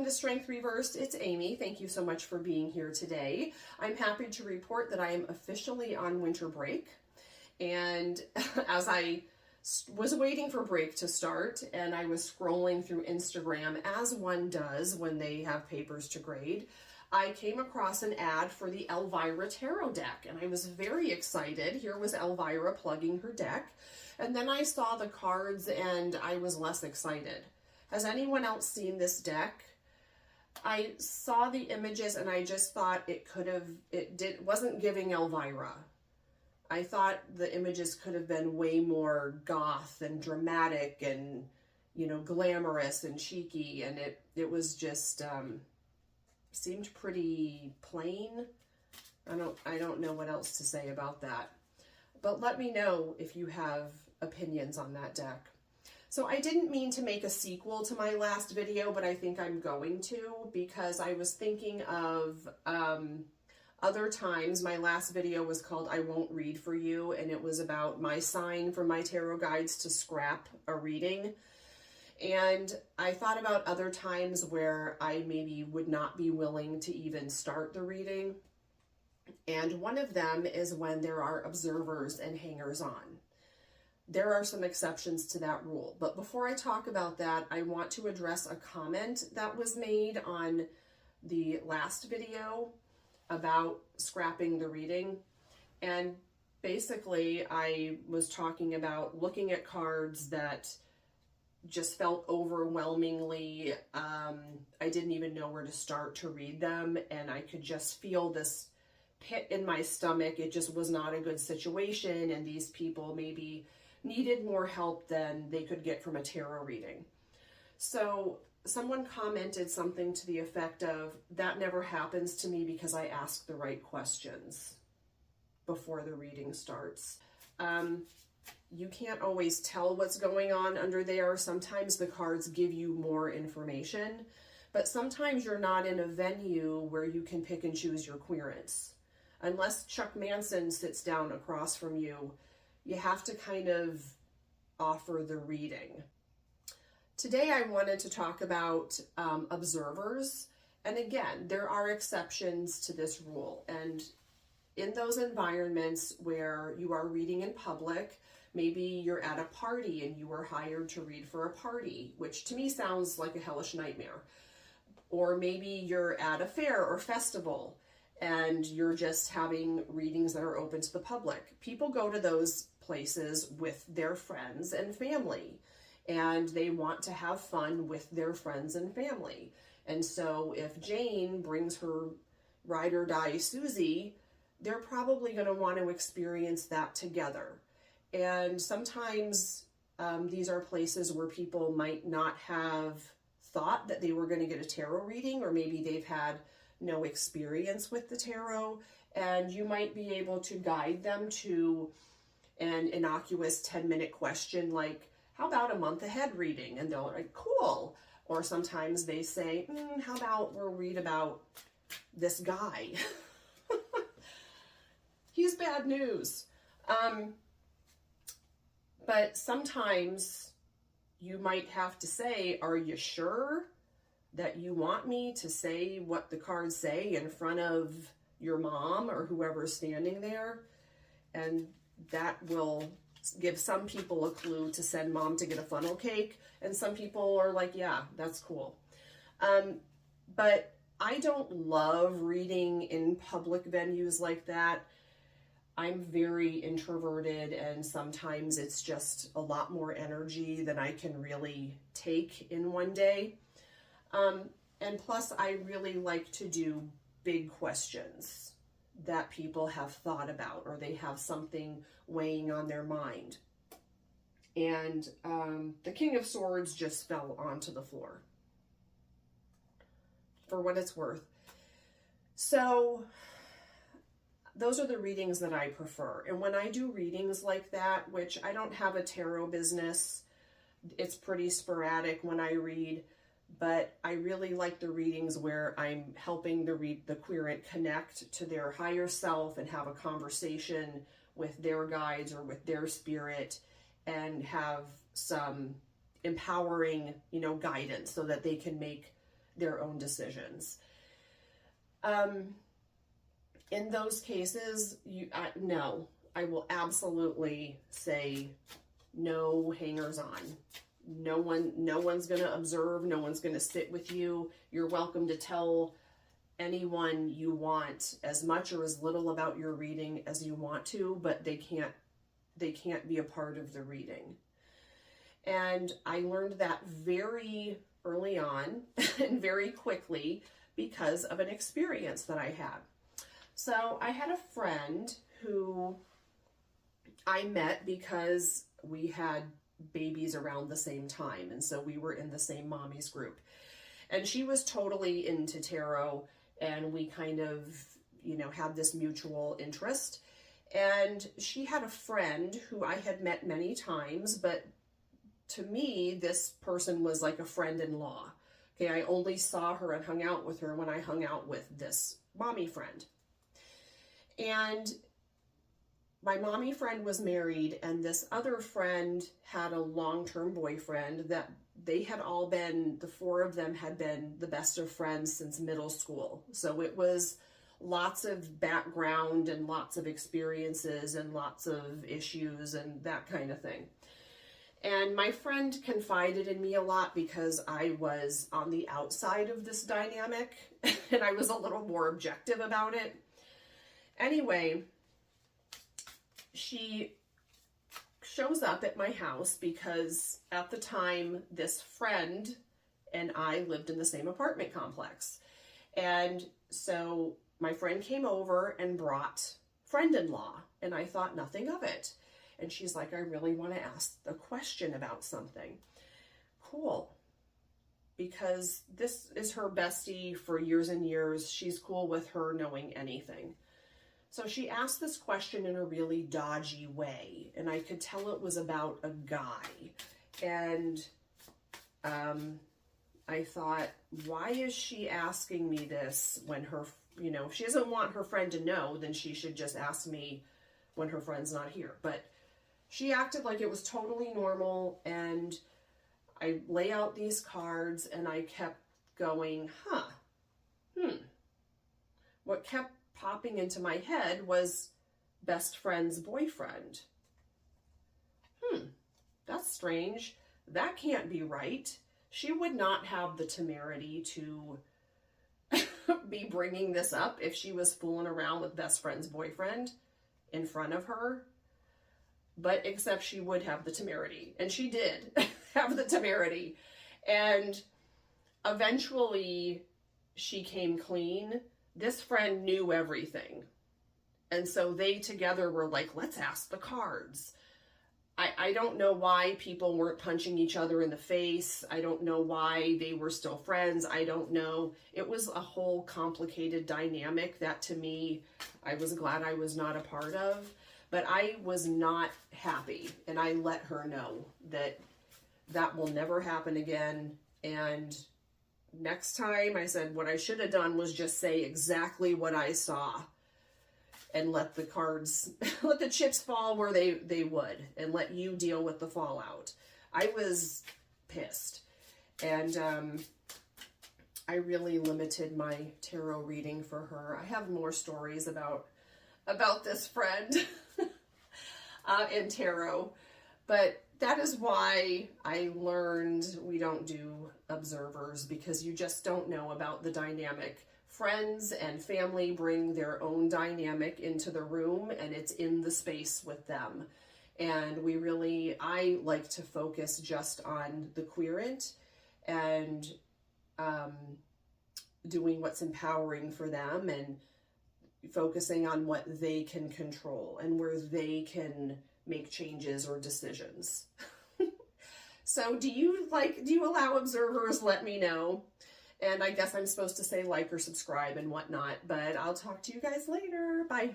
to Strength Reversed. It's Amy. Thank you so much for being here today. I'm happy to report that I am officially on winter break. And as I was waiting for break to start and I was scrolling through Instagram, as one does when they have papers to grade, I came across an ad for the Elvira Tarot deck, and I was very excited. Here was Elvira plugging her deck, and then I saw the cards and I was less excited. Has anyone else seen this deck? I saw the images and I just thought it wasn't giving Elvira. I thought the images could have been way more goth and dramatic and, you know, glamorous and cheeky, and it was just seemed pretty plain. I don't know what else to say about that. But let me know if you have opinions on that deck. So I didn't mean to make a sequel to my last video, but I think I'm going to, because I was thinking of other times. My last video was called I Won't Read For You, and it was about my sign for my tarot guides to scrap a reading. And I thought about other times where I maybe would not be willing to even start the reading. And one of them is when there are observers and hangers-on. There are some exceptions to that rule. But before I talk about that, I want to address a comment that was made on the last video about scrapping the reading. And basically, I was talking about looking at cards that just felt overwhelmingly, I didn't even know where to start to read them, and I could just feel this pit in my stomach. It just was not a good situation, and these people maybe needed more help than they could get from a tarot reading. So someone commented something to the effect of, that never happens to me because I ask the right questions before the reading starts. You can't always tell what's going on under there. Sometimes the cards give you more information, but sometimes you're not in a venue where you can pick and choose your querents. Unless Chuck Manson sits down across from you, you have to kind of offer the reading. Today I wanted to talk about observers. And again, there are exceptions to this rule. And in those environments where you are reading in public, maybe you're at a party and you were hired to read for a party, which to me sounds like a hellish nightmare. Or maybe you're at a fair or festival and you're just having readings that are open to the public. People go to those places with their friends and family, and they want to have fun with their friends and family. And so if Jane brings her ride or die Susie, they're probably going to want to experience that together. And sometimes these are places where people might not have thought that they were going to get a tarot reading, or maybe they've had no experience with the tarot, and you might be able to guide them to an innocuous 10-minute question like, how about a month ahead reading? And they're like, cool. Or sometimes they say, how about we'll read about this guy? He's bad news. But sometimes you might have to say, are you sure that you want me to say what the cards say in front of your mom or whoever's standing there? And that will give some people a clue to send mom to get a funnel cake. And some people are like, yeah, that's cool. But I don't love reading in public venues like that. I'm very introverted, and sometimes it's just a lot more energy than I can really take in one day. And plus, I really like to do big questions that people have thought about, or they have something weighing on their mind. And the King of Swords just fell onto the floor, for what it's worth. So those are the readings that I prefer. And when I do readings like that, which I don't have a tarot business, it's pretty sporadic when I read, but I really like the readings where I'm helping the querent connect to their higher self and have a conversation with their guides or with their spirit, and have some empowering, guidance so that they can make their own decisions. In those cases, no, I will absolutely say no hangers on. No one's going to observe. No one's going to sit with you. You're welcome to tell anyone you want as much or as little about your reading as you want to, but they can't be a part of the reading. And I learned that very early on and very quickly because of an experience that I had. So I had a friend who I met because we had babies around the same time, and so we were in the same mommy's group. And she was totally into tarot, and we kind of, had this mutual interest. And she had a friend who I had met many times, but to me, this person was like a friend-in-law. Okay, I only saw her and hung out with her when I hung out with this mommy friend. And my mommy friend was married, and this other friend had a long-term boyfriend that they had all been, the four of them had been the best of friends since middle school. So it was lots of background and lots of experiences and lots of issues and that kind of thing. And my friend confided in me a lot because I was on the outside of this dynamic and I was a little more objective about it. Anyway, she shows up at my house because at the time this friend and I lived in the same apartment complex. And so my friend came over and brought friend-in-law, and I thought nothing of it. And she's like, I really want to ask a question about something. Cool. Because this is her bestie for years and years. She's cool with her knowing anything. So she asked this question in a really dodgy way, and I could tell it was about a guy. And I thought, why is she asking me this when her, if she doesn't want her friend to know, then she should just ask me when her friend's not here. But she acted like it was totally normal, and I lay out these cards, and I kept going, What kept popping into my head was best friend's boyfriend. That's strange. That can't be right. She would not have the temerity to be bringing this up if she was fooling around with best friend's boyfriend in front of her. But except she would have the temerity, and she did have the temerity. And eventually she came clean. This friend knew everything. And so they together were like, let's ask the cards. I don't know why people weren't punching each other in the face. I don't know why they were still friends. I don't know. It was a whole complicated dynamic that to me, I was glad I was not a part of. But I was not happy. And I let her know that that will never happen again. And next time I said what I should have done was just say exactly what I saw and let the cards, let the chips fall where they would, and let you deal with the fallout. I was pissed. And I really limited my tarot reading for her. I have more stories about this friend in tarot, but that is why I learned we don't do observers, because you just don't know about the dynamic. Friends and family bring their own dynamic into the room, and it's in the space with them. And I like to focus just on the querent and doing what's empowering for them and focusing on what they can control and where they can make changes or decisions. So do you allow observers? Let me know. And I guess I'm supposed to say like or subscribe and whatnot, but I'll talk to you guys later. Bye.